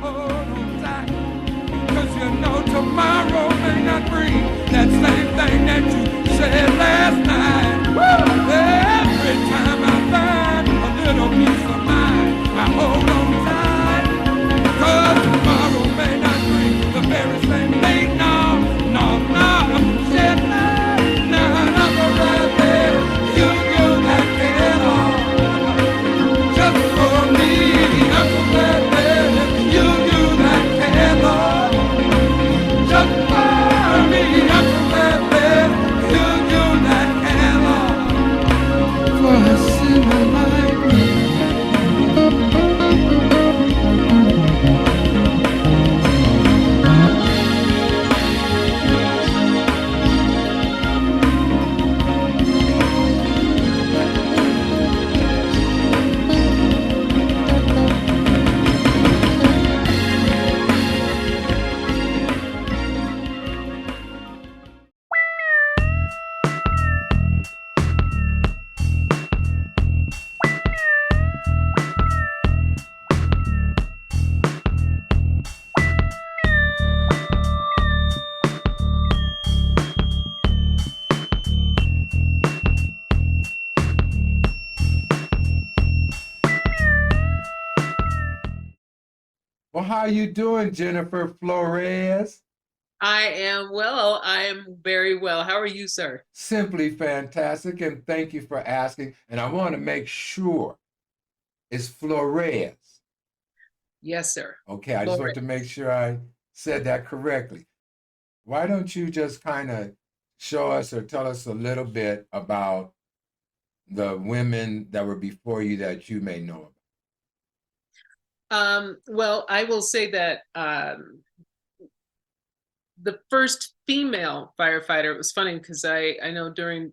Hold on tight, 'cause you know tomorrow may not bring that same thing that you said last night. Woo! Every time I find a little peace of mind, I hold on tight, 'cause tomorrow may not bring the very same thing. No, no, no, shit, none of the right there. You that can all just for me. I'm so glad that you that can all just for me. I'm so glad that you that can all for a sinner like me. Well, how you doing, Jennifer Florez? I am well. I am very well. How are you, sir? Simply fantastic, and thank you for asking. And I want to make sure it's Florez. Yes, sir. Okay, I just want to Florez. make sure I said that correctly. Why don't you just kind of show us or tell us a little bit about the women that were before you that you may know Well, I will say that the first female firefighter, it was funny because I know during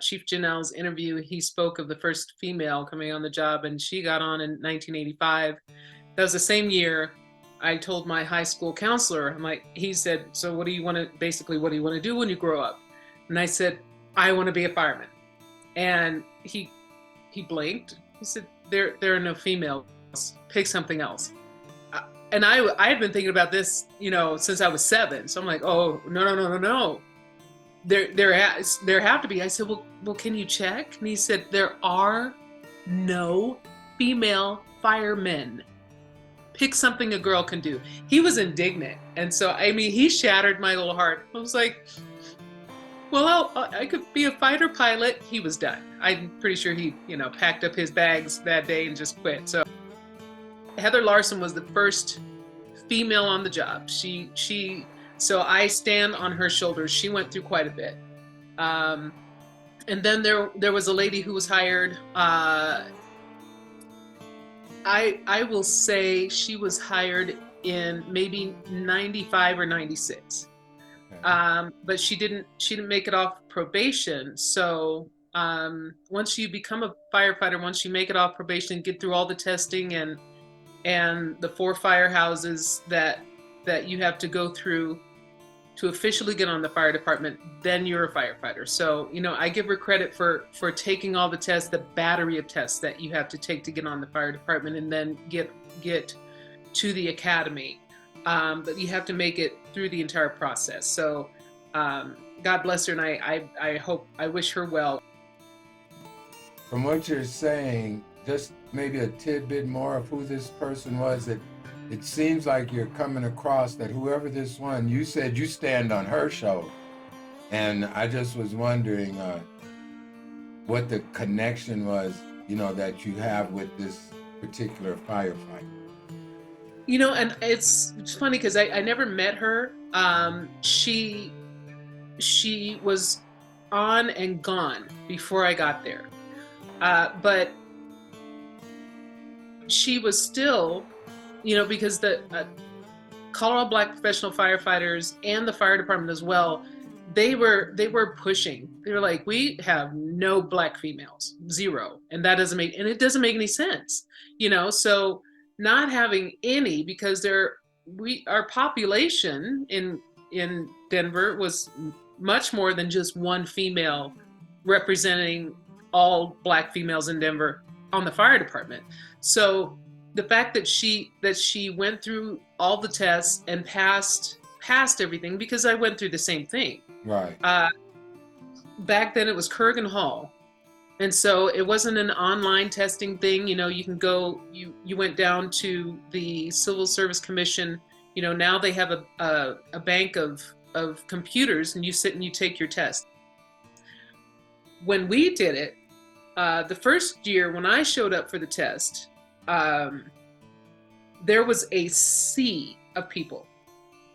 Chief Janelle's interview, he spoke of the first female coming on the job, and she got on in 1985. That was the same year I told my high school counselor, I'm like, he said, so what do you want to, basically, what do you want to do when you grow up? And I said, I want to be a fireman. And he blinked. He said, there are no females. Pick something else. And I had been thinking about this, since I was 7. So I'm like, oh, no. There have to be. I said, well, can you check? And he said, there are no female firemen. Pick something a girl can do. He was indignant. And so, I mean, he shattered my little heart. I was like, well, I could be a fighter pilot. He was done. I'm pretty sure he, packed up his bags that day and just quit. So Heather Larson was the first female on the job. So I stand on her shoulders. She went through quite a bit. And then there was a lady who was hired. I will say she was hired in maybe 95 or 96. But she didn't make it off probation. So once you become a firefighter, once you make it off probation, get through all the testing and the 4 firehouses that you have to go through to officially get on the fire department, then you're a firefighter. So, I give her credit for taking all the tests, the battery of tests that you have to take to get on the fire department and then get to the academy. But you have to make it through the entire process. So God bless her, and I wish her well. From what you're saying, just maybe a tidbit more of who this person was. It seems like you're coming across that whoever this one, you said you stand on her shoulder. And I just was wondering what the connection was, that you have with this particular firefighter. And it's funny because I never met her. She was on and gone before I got there. But she was still, because the Colorado Black Professional Firefighters and the fire department as well, they were pushing. They were like, we have no Black females, 0, and it doesn't make any sense, So not having any, because our population in Denver was much more than just one female representing all Black females in Denver on the fire department. So the fact that she went through all the tests and passed everything, because I went through the same thing. Right. Uh, Back then it was Kurgan Hall. And so it wasn't an online testing thing. You can go, you went down to the Civil Service Commission. Now they have a bank of computers, and you sit and you take your test. When we did it, the first year when I showed up for the test, um, there was a sea of people.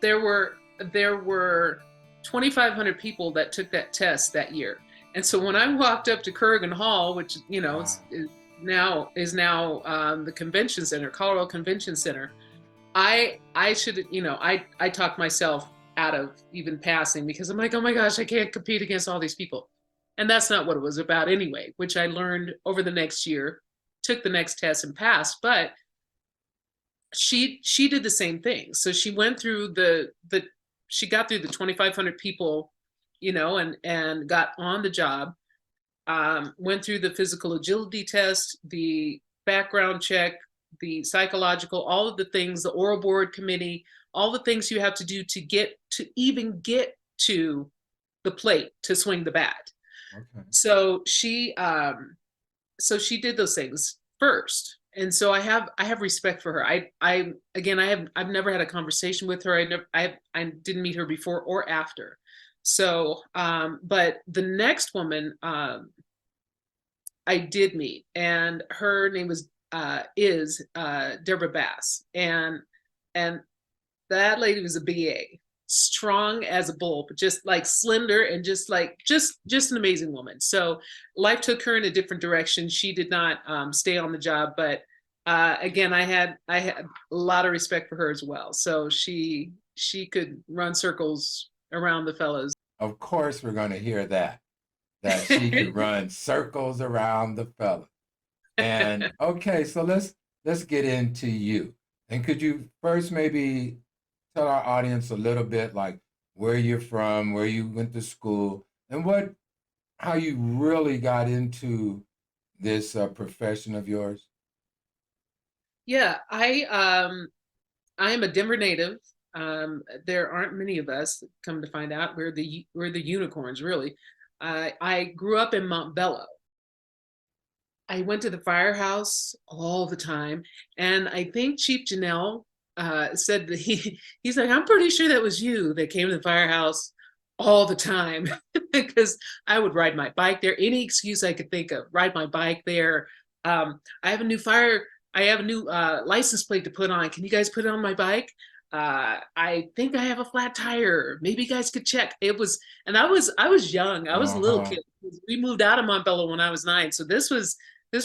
There were 2,500 people that took that test that year. And so when I walked up to Kurgan Hall, which Wow. is now the convention center, Colorado Convention Center, I should I talked myself out of even passing, because I'm like, oh my gosh, I can't compete against all these people, and that's not what it was about anyway. Which I learned over the next year, took the next test and passed. But she did the same thing. So she went through she got through the 2,500 people, and got on the job. Went through the physical agility test, the background check, the psychological, all of the things, the oral board committee, all the things you have to do to even get to the plate to swing the bat. Okay. So she did those things first. And so I have respect for her. I've never had a conversation with her. I didn't meet her before or after. So but the next woman I did meet, and her name is Deborah Bass, and that lady was a BA, strong as a bull, but just like slender, and just an amazing woman. So life took her in a different direction. She did not stay on the job, but again, I had a lot of respect for her as well. So she could run circles around the fellows. Of course, we're going to hear that she could run circles around the fella. And okay, so let's get into you. And could you first maybe tell our audience a little bit like where you're from, where you went to school, and how you really got into this profession of yours? Yeah, I am a Denver native. There aren't many of us. Come to find out, we're the unicorns, really. I grew up in Montbello. I went to the firehouse all the time, and I think Chief Janelle said that he's like, I'm pretty sure that was you that came to the firehouse all the time, because I would ride my bike there. Any excuse I could think of, ride my bike there. I have a new license plate to put on. Can you guys put it on my bike? I think I have a flat tire. Maybe you guys could check. And I was young. I was a little Uh-huh. kid. We moved out of Montbello when I was 9. So this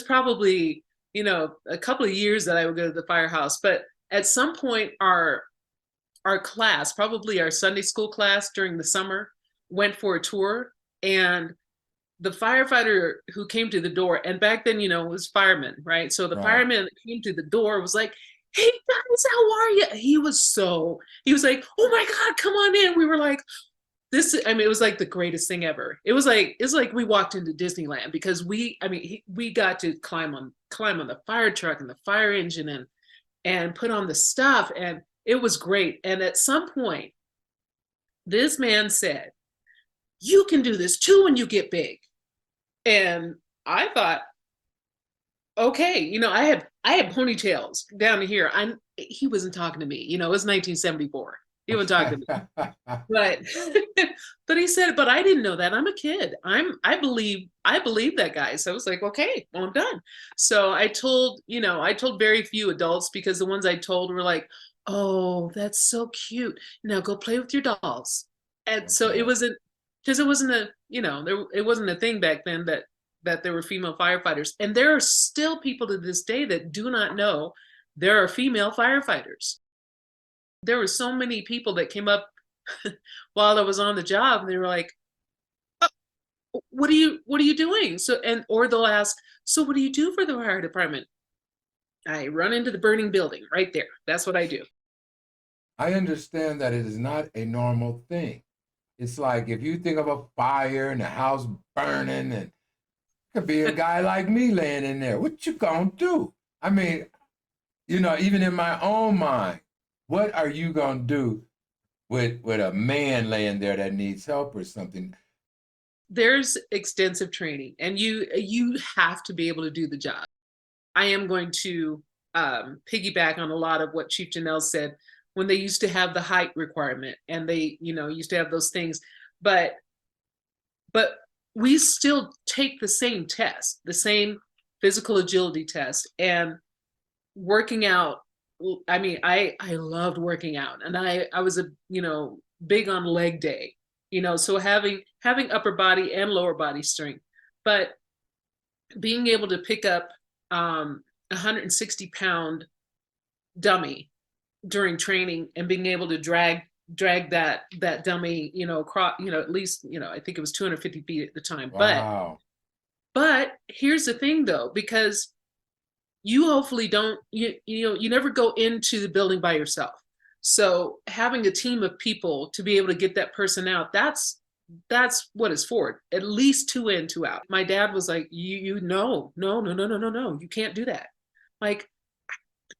probably, a couple of years that I would go to the firehouse. But at some point, our class, probably our Sunday school class during the summer, went for a tour, and the firefighter who came to the door, and back then, it was firemen, right? So the Right. fireman that came to the door was like, "Hey guys, how are you?" He was like, "Oh my God, come on in." We were like, it was like the greatest thing ever. It was like we walked into Disneyland, because we got to climb on the fire truck and the fire engine, and put on the stuff, and it was great. And at some point, this man said, "You can do this too when you get big." And I thought, okay, I had ponytails down to here. He wasn't talking to me. It was 1974. He wasn't talking to me. But but he said, but I didn't know that. I'm a kid. I believe that guy. So I was like, okay, well, I'm done. So I told very few adults, because the ones I told were like, "Oh, that's so cute. Now go play with your dolls." And so it Okay. wasn't, because it wasn't a thing back then that there were female firefighters. And there are still people to this day that do not know there are female firefighters. There were so many people that came up while I was on the job, and they were like, what are you doing? Or they'll ask, "So what do you do for the fire department?" "I run into the burning building right there. That's what I do." I understand that it is not a normal thing. It's like if you think of a fire and the house burning, and could be a guy like me laying in there. What you gonna do? I mean, even in my own mind, what are you gonna do with a man laying there that needs help or something? There's extensive training, and you have to be able to do the job. I am going to piggyback on a lot of what Chief Janelle said when they used to have the height requirement, and they used to have those things, but we still take the same test, the same physical agility test, and working out. I mean, I loved working out, and I was a big on leg day, so having upper body and lower body strength, but being able to pick up 160-pound dummy during training and being able to drag that dummy across, at least I think it was 250 feet at the time. Wow. But here's the thing though, because you hopefully don't you never go into the building by yourself, so having a team of people to be able to get that person out, that's what it's for. At least 2 in, 2 out. My dad was like, no, you can't do that. Like,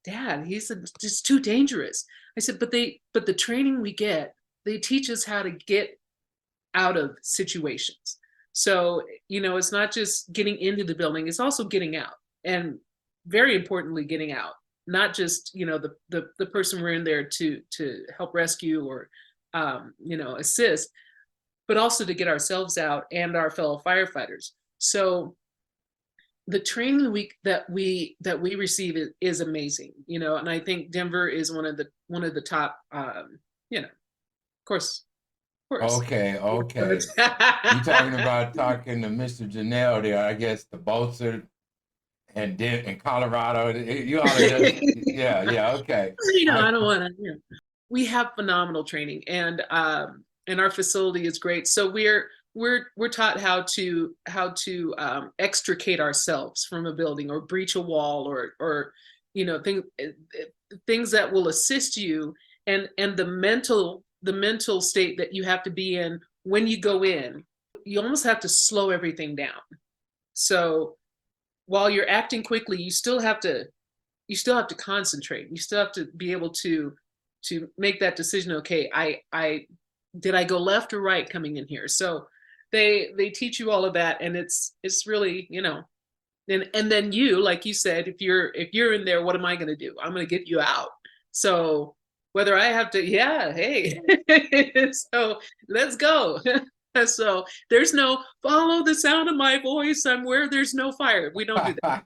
Dad, he said, it's too dangerous. I said, but the training we get, they teach us how to get out of situations. So, it's not just getting into the building, it's also getting out. And very importantly, getting out, not just, the person we're in there to help rescue or, assist, but also to get ourselves out and our fellow firefighters. So the training that we receive is amazing, and I think Denver is one of the top, of course. Okay. You talking to Mr. Janelle there? I guess the boats are and in Colorado. You all are just, yeah, okay. I don't want to. We have phenomenal training, and our facility is great. So we're taught how to extricate ourselves from a building or breach a wall or things that will assist you, and the mental state that you have to be in when you go in. You almost have to slow everything down. So while you're acting quickly, you still have to concentrate. You still have to be able to make that decision. Okay, I did I go left or right coming in here? So they teach you all of that, and it's really, and then you, like you said, if you're in there, what am I going to do? I'm going to get you out. So whether I have to, hey, so let's go. So there's no follow the sound of my voice. I'm where there's no fire. We don't do that.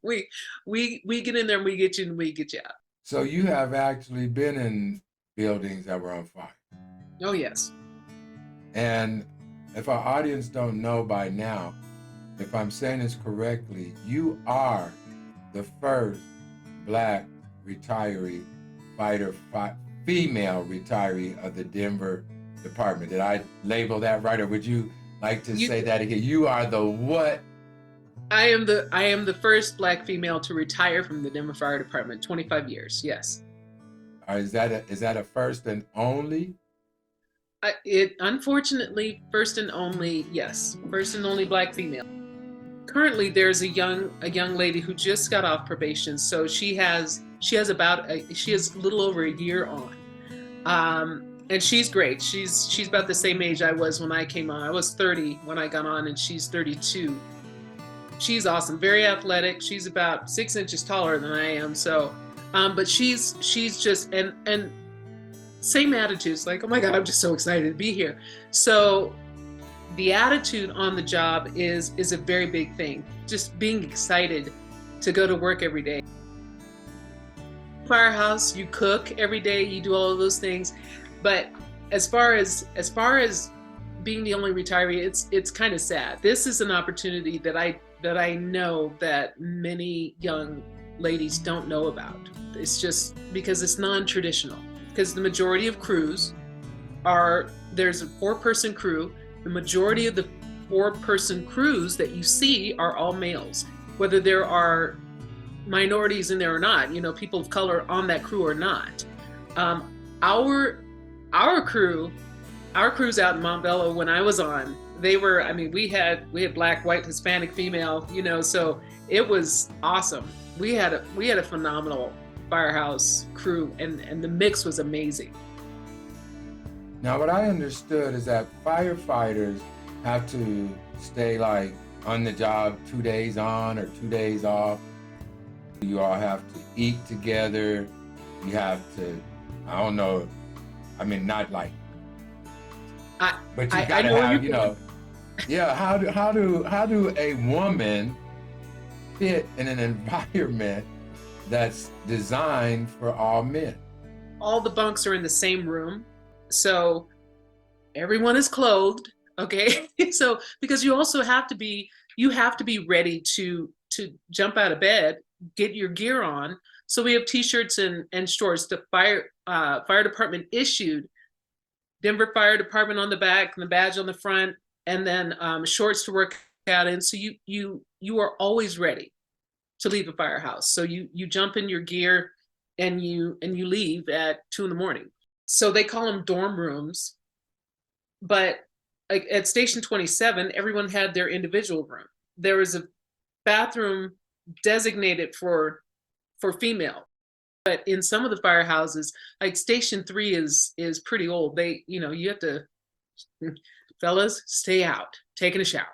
we get in there and we get you out. So you have actually been in buildings that were on fire. Oh yes. And if our audience don't know by now, if I'm saying this correctly, you are the first Black retiree female retiree of the Denver Department. Did I label that right, or would you like to say that again? You are the what? I am the first Black female to retire from the Denver Fire Department. 25 years. Yes. Is that a first and only? It unfortunately first and only. Yes, first and only Black female. Currently, there's a young lady who just got off probation, so she has a little over a year on, and she's great. She's about the same age I was when I came on. I was 30 when I got on, and she's 32. She's awesome, very athletic. She's about 6 inches taller than I am, so but she's just and same attitudes, like, oh my God, I'm just so excited to be here. So the attitude on the job is a very big thing. Just being excited to go to work every day. Firehouse, you cook every day, you do all of those things. But as far as being the only retiree, it's kind of sad. This is an opportunity that I know that many young ladies don't know about. It's just because it's non-traditional. Because the majority of crews there's a 4-person crew. The majority of the 4-person crews that you see are all males, whether there are minorities in there or not, people of color on that crew or not. Our crews out in Montbello when I was on, we had Black, white, Hispanic, female, so it was awesome. We had a phenomenal firehouse crew, and the mix was amazing. Now, what I understood is that firefighters have to stay like on the job 2 days on or 2 days off. You all have to eat together. You have to, I don't know, I mean, not like, but you gotta have, yeah. How do a woman fit in an environment that's designed for all men? All the bunks are in the same room, so everyone is clothed. Okay, so because you also have to be ready to jump out of bed, get your gear on. So we have t-shirts and shorts. The fire department issued Denver Fire Department on the back and the badge on the front, and then shorts to work out in. So you are always ready to leave a firehouse. So you jump in your gear and you leave at 2 a.m. So they call them dorm rooms, but at Station 27, everyone had their individual room. There was a bathroom designated for female. But in some of the firehouses, like Station 3 is pretty old. They, you have to, fellas, stay out, taking a shower.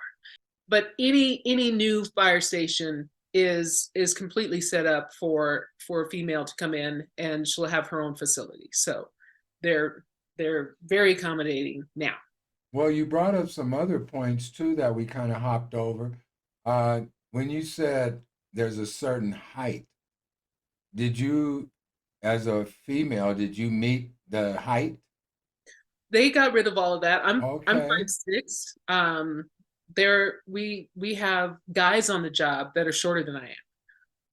But any new fire station is completely set up for a female to come in, and she'll have her own facility. So they're very accommodating now. Well, you brought up some other points too that we kind of hopped over. When you said there's a certain height, did you, as a female, did you meet the height? They got rid of all of that. I'm Okay. 5'6". We have guys on the job that are shorter than I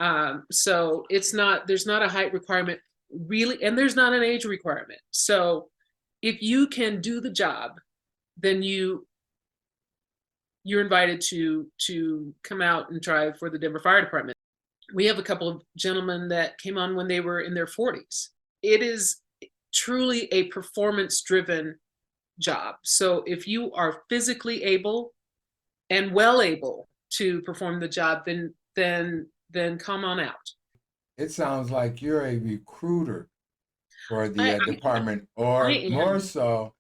am. So there's not a height requirement really, and there's not an age requirement. So if you can do the job, then you're invited to come out and try for the Denver Fire Department. We have a couple of gentlemen that came on when they were in their 40s. It is truly a performance-driven job. So if you are physically able and well able to perform the job, then come on out. It sounds like you're a recruiter for the department, or more so,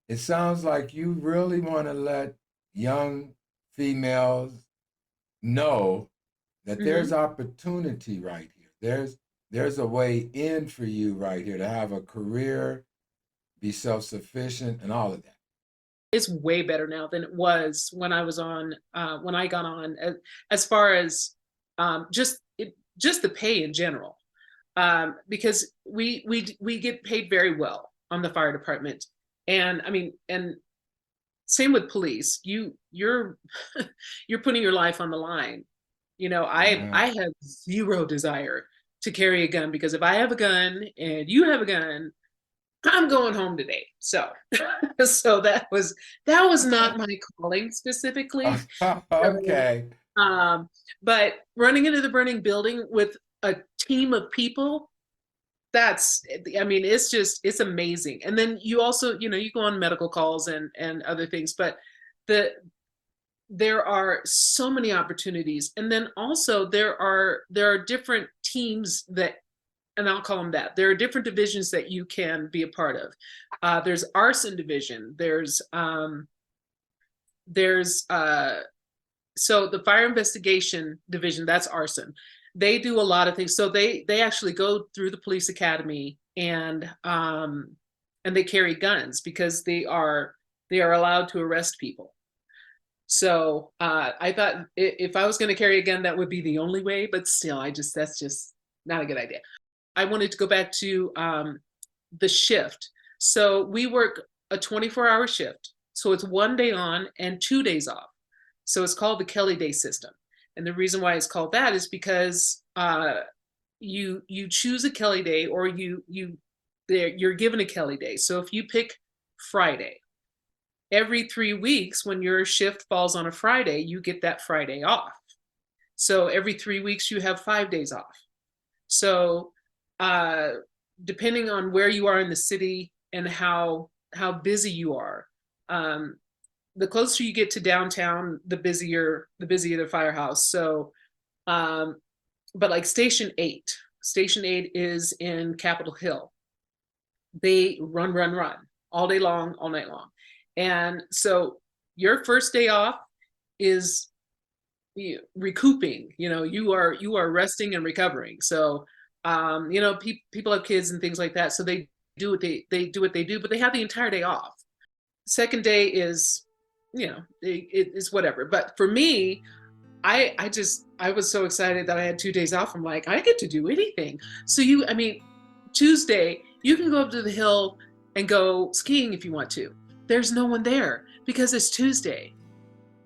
it sounds like you really want to let young females know that there's opportunity right here. There's a way in for you right here to have a career, be self-sufficient, and all of that. It's way better now than it was when I was on, when I got on, as far as just the pay in general, because we get paid very well on the fire department, and I mean, and same with police. You're putting your life on the line. I have zero desire to carry a gun, because if I have a gun and you have a gun, I'm going home today. So so that was not my calling specifically. Okay. But running into the burning building with a team of people, it's amazing. And then you also, you go on medical calls and other things, but there are so many opportunities. And then also there are different teams that, and I'll call them that, there are different divisions that you can be a part of. There's arson division. So the fire investigation division, that's arson. They do a lot of things. So they actually go through the police academy, and they carry guns because they are allowed to arrest people. So I thought if I was going to carry a gun, that would be the only way, but still, that's just not a good idea. I wanted to go back to the shift. So we work a 24-hour shift. So it's 1 day on and 2 days off. So it's called the Kelly Day system. And the reason why it's called that is because you choose a Kelly Day, or you're given a Kelly Day. So if you pick Friday, every 3 weeks, when your shift falls on a Friday, you get that Friday off. So every 3 weeks, you have 5 days off. So depending on where you are in the city and how busy you are, the closer you get to downtown, the busier the firehouse. So But like Station 8 is in Capitol Hill. They run all day long, all night long. And so your first day off is recouping. You are resting and recovering. So people have kids and things like that, so they do what they do, but they have the entire day off. Second day is it's whatever. But for me, I was so excited that I had 2 days off. I'm like, I get to do anything. So Tuesday you can go up to the hill and go skiing if you want to. There's no one there because it's Tuesday.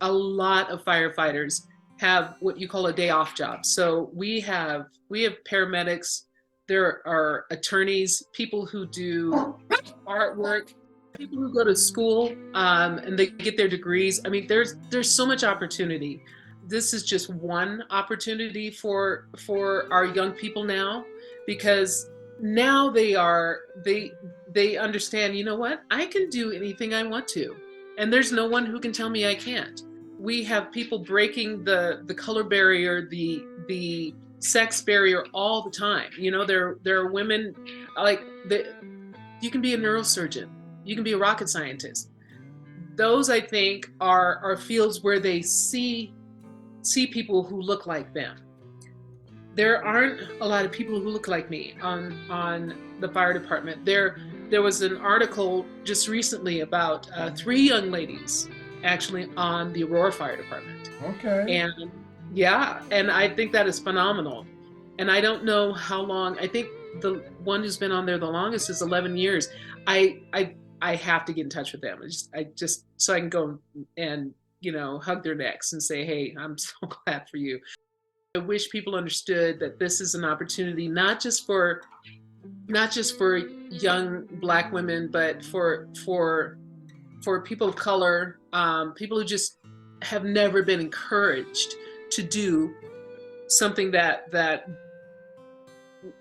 A lot of firefighters have what you call a day off job. So we have paramedics, there are attorneys, people who do artwork, people who go to school and they get their degrees. I mean, there's so much opportunity. This is just one opportunity for our young people now, because now they understand, you know what, I can do anything I want to, and there's no one who can tell me I can't. We have people breaking the color barrier, the sex barrier all the time. There are women you can be a neurosurgeon, you can be a rocket scientist. Those, I think, are fields where they see people who look like them. There aren't a lot of people who look like me on the fire department. There was an article just recently about 3 young ladies actually on the Aurora Fire Department. Okay. And yeah, and I think that is phenomenal. And I don't know how long. I think the one who's been on there the longest is 11 years. I have to get in touch with them. I just so I can go and hug their necks and say, hey, I'm so glad for you. I wish people understood that this is an opportunity not just for young Black women, but for people of color, people who just have never been encouraged to do something that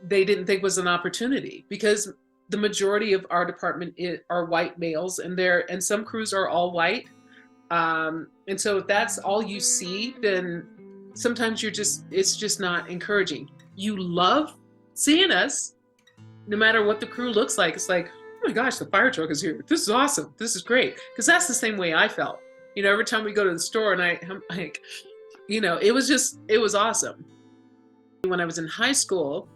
they didn't think was an opportunity, because the majority of our department are white males, and some crews are all white. And so if that's all you see, then sometimes it's just not encouraging. You love seeing us, no matter what the crew looks like. It's like, oh my gosh, the fire truck is here. This is awesome. This is great. Because that's the same way I felt. Every time we go to the store and I'm like, it was awesome. When I was in high school,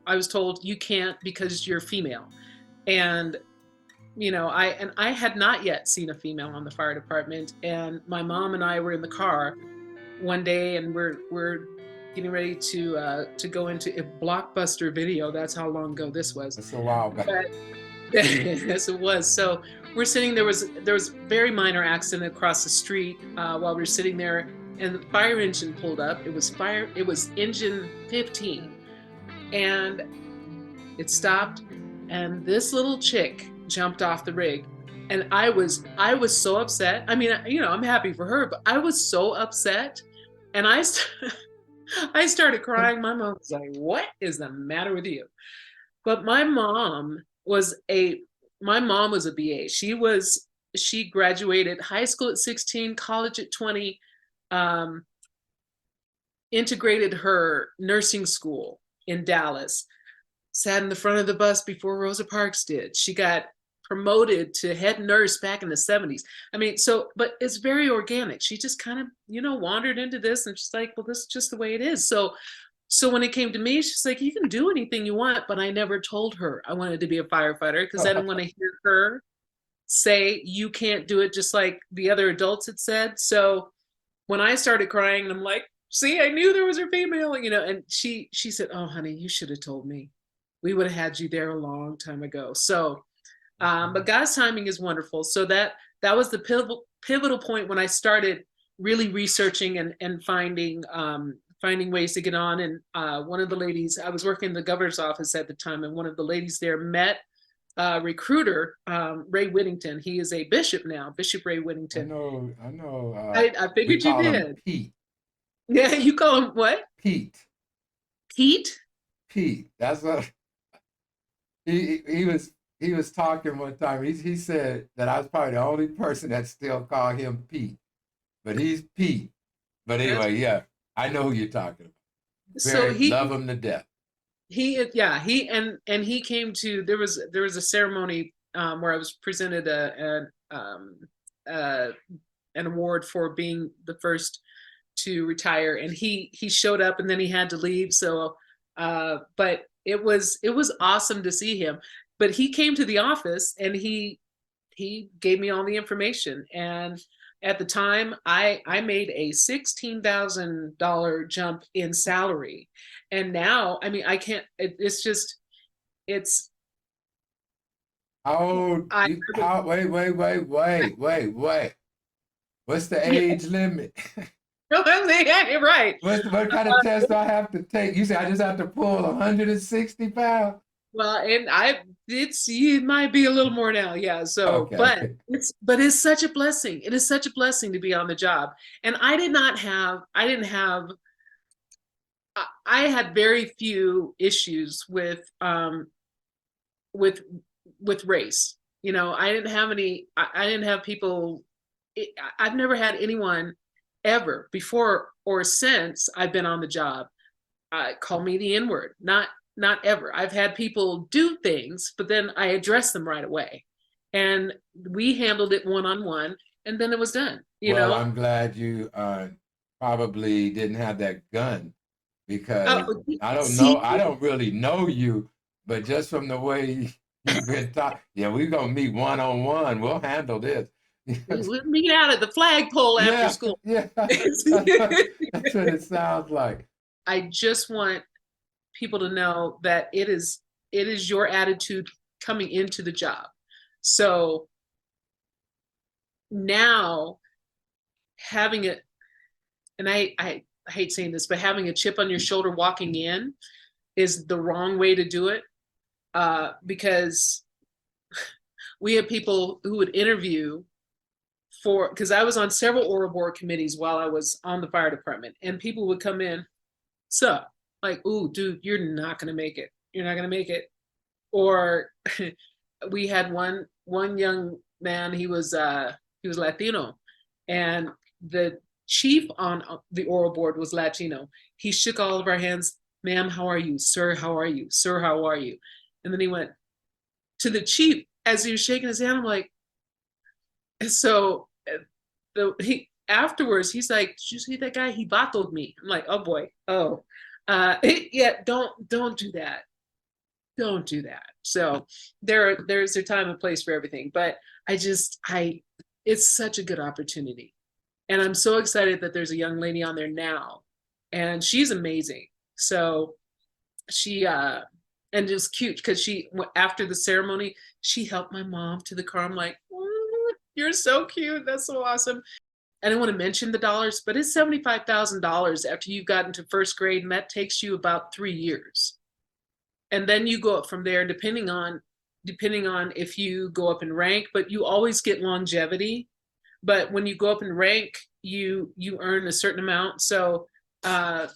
I was told you can't because you're female. And I had not yet seen a female on the fire department. And my mom and I were in the car one day, and we're getting ready to go into a Blockbuster Video. That's how long ago this was. That's a while back. Yes, it was. So we're sitting there was a very minor accident across the street while we were sitting there, and the fire engine pulled up. It was engine 15, and it stopped, and this little chick jumped off the rig, and I was so upset. I mean, I'm happy for her, but I was so upset, and I started crying. My mom was like, "What is the matter with you?" But my mom was a BA. She graduated high school at 16, college at 20, integrated her nursing school in Dallas, sat in the front of the bus before Rosa Parks did. She got promoted to head nurse back in the 70s. I mean, but it's very organic. She just kind of, wandered into this, and she's like, well, this is just the way it is. So when it came to me, she's like, you can do anything you want. But I never told her I wanted to be a firefighter, because I didn't want to hear her say, you can't do it, just like the other adults had said. So when I started crying, and I'm like, see, I knew there was a female, and she said, oh, honey, you should have told me. We would have had you there a long time ago. So, but God's timing is wonderful. So that was the pivotal point when I started really researching and finding ways to get on. And one of the ladies, I was working in the governor's office at the time, and one of the ladies there met recruiter, Ray Whittington. He is a bishop now, Bishop Ray Whittington. I know. I figured you did. Pete. Yeah, you call him what? Pete. Pete? Pete. That's what he was talking one time. He said that I was probably the only person that still call him Pete, but he's Pete. But anyway, yeah, I know who you're talking about. So love him to death. He came to, there was a ceremony where I was presented uh, an award for being the first to retire, and he showed up, and then he had to leave. So but it was awesome to see him. But he came to the office, and he gave me all the information. And at the time, I made a $16,000 jump in salary. And now, I mean, I can't, it's just, it's, Wait. What's the yeah, age limit? right. What kind of test do I have to take? You say I just have to pull 160 pounds? Well, and it might be a little more now. Yeah. So, Okay. but it's such a blessing. It is such a blessing to be on the job. And I had very few issues with race. You know, I didn't have any, I didn't have people, I've never had anyone ever before or since I've been on the job call me the N-word. Not ever. I've had people do things, but then I address them right away. And we handled it one-on-one, and then it was done. You know? I'm glad you probably didn't have that gun, because I don't really know you, but just from the way you've been talking, yeah, we're gonna meet one-on-one. We'll handle this. We'll meet out at the flagpole after school. Yeah, that's what it sounds like. I just want people to know that it is your attitude coming into the job. So now having it, and I hate saying this, but having a chip on your shoulder walking in is the wrong way to do it, because we have people who would interview because I was on several oral board committees while I was on the fire department, and people would come in, so like, ooh, dude, you're not gonna make it. You're not gonna make it. Or we had one young man, he was Latino, and the chief on the oral board was Latino. He shook all of our hands. Ma'am, how are you? Sir, how are you? Sir, how are you? And then he went to the chief as he was shaking his hand. I'm like, so afterwards, he's like, did you see that guy? He bottled me. I'm like, oh boy. Oh, yeah, don't do that. Don't do that. So there's a time and place for everything. But it's such a good opportunity. And I'm so excited that there's a young lady on there now, and she's amazing. So she, and it was cute because after the ceremony, she helped my mom to the car. I'm like, oh, you're so cute. That's so awesome. I don't want to mention the dollars, but it's $75,000 after you've gotten to first grade, and that takes you about 3 years. And then you go up from there, depending on if you go up in rank, but you always get longevity. But when you go up in rank, you earn a certain amount. So there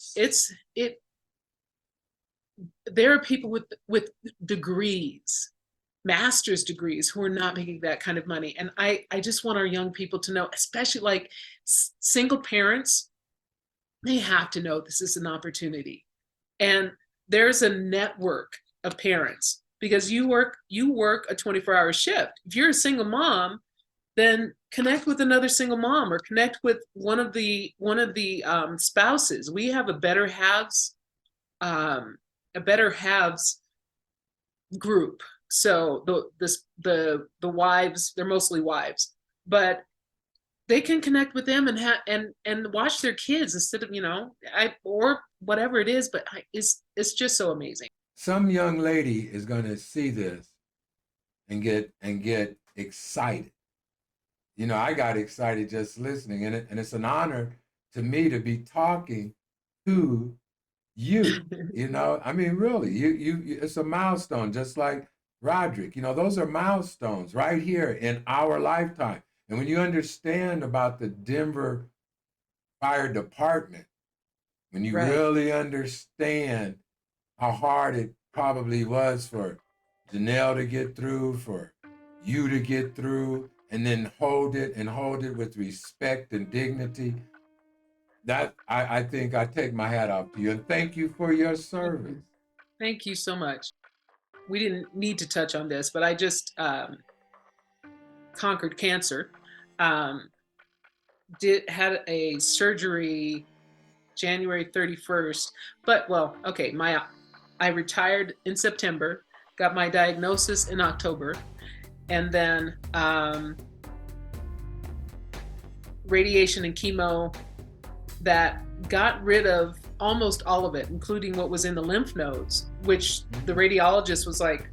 are people with degrees, master's degrees, who are not making that kind of money. And I just want our young people to know, especially like single parents, they have to know this is an opportunity. And there's a network of parents, because you work a 24-hour shift. If you're a single mom, then connect with another single mom, or connect with one of the spouses. We have a better halves group. So the wives, they're mostly wives, but they can connect with them and watch their kids instead of, or whatever it is. But it's just so amazing. Some young lady is going to see this and get excited. I got excited just listening, and it's an honor to me to be talking to you. I mean, really, you it's a milestone, just like Roderick. Those are milestones right here in our lifetime. And when you understand about the Denver Fire Department, when you really understand how hard it probably was for Janelle to get through, for you to get through, and then hold it with respect and dignity. I think I take my hat off to you, and thank you for your service. Thank you so much. We didn't need to touch on this, but I just conquered cancer. Um, had a surgery January 31st. But well, okay, I retired in September, got my diagnosis in October, and then radiation and chemo that got rid of almost all of it, including what was in the lymph nodes, which the radiologist was like,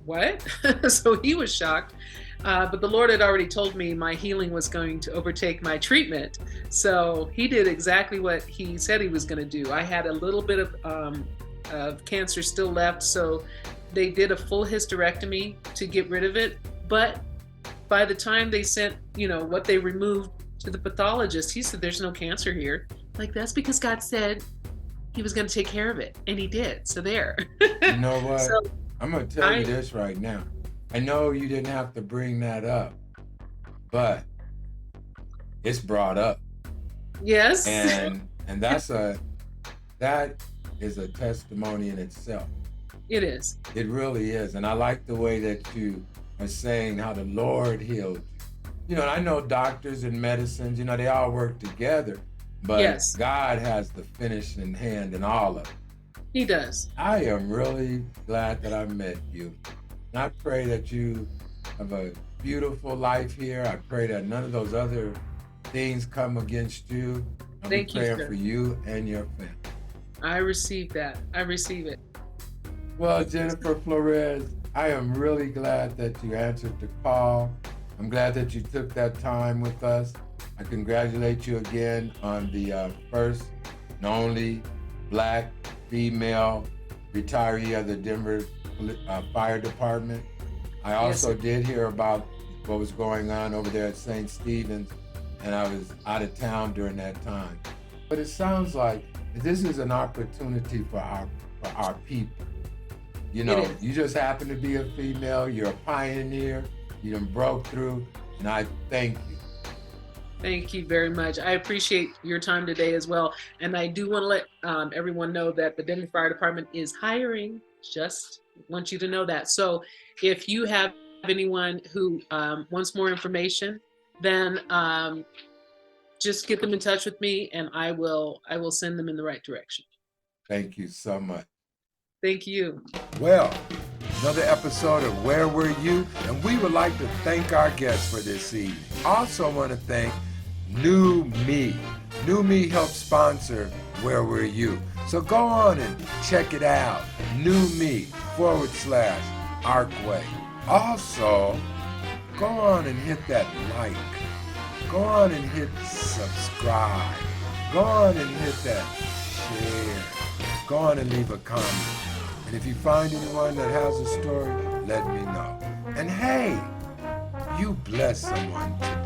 what? So he was shocked. But the Lord had already told me my healing was going to overtake my treatment. So he did exactly what he said he was going to do. I had a little bit of cancer still left. So they did a full hysterectomy to get rid of it. But by the time they sent, what they removed to the pathologist, he said, there's no cancer here. Like, that's because God said he was going to take care of it. And he did. So there. You know what? So, I'm going to tell you this right now. I know you didn't have to bring that up, but it's brought up. Yes. And that is a testimony in itself. It is. It really is. And I like the way that you are saying how the Lord healed you. I know doctors and medicines, they all work together, but yes, God has the finishing hand in all of it. He does. I am really glad that I met you. And I pray that you have a beautiful life here. I pray that none of those other things come against you. I'm praying for you and your family. I receive that. I receive it. Well, Jennifer Florez, I am really glad that you answered the call. I'm glad that you took that time with us. I congratulate you again on the first and only Black female retiree of the Denver Fire Department. I also did hear about what was going on over there at St. Stephen's, and I was out of town during that time. But it sounds like this is an opportunity for our people. You just happen to be a female, you're a pioneer, you done broke through, and I thank you. Thank you very much. I appreciate your time today as well. And I do want to let everyone know that the Denver Fire Department is hiring. Just want you to know that. So if you have anyone who wants more information, then just get them in touch with me, and I will send them in the right direction. Thank you so much. Thank you. Well, another episode of Where Were You? And we would like to thank our guests for this evening. Also want to thank New Me. New Me helps sponsor Where Were You? So go on and check it out. New Me /Arkway. Also, go on and hit that like. Go on and hit subscribe. Go on and hit that share. Go on and leave a comment. And if you find anyone that has a story, let me know. And hey, you bless someone today.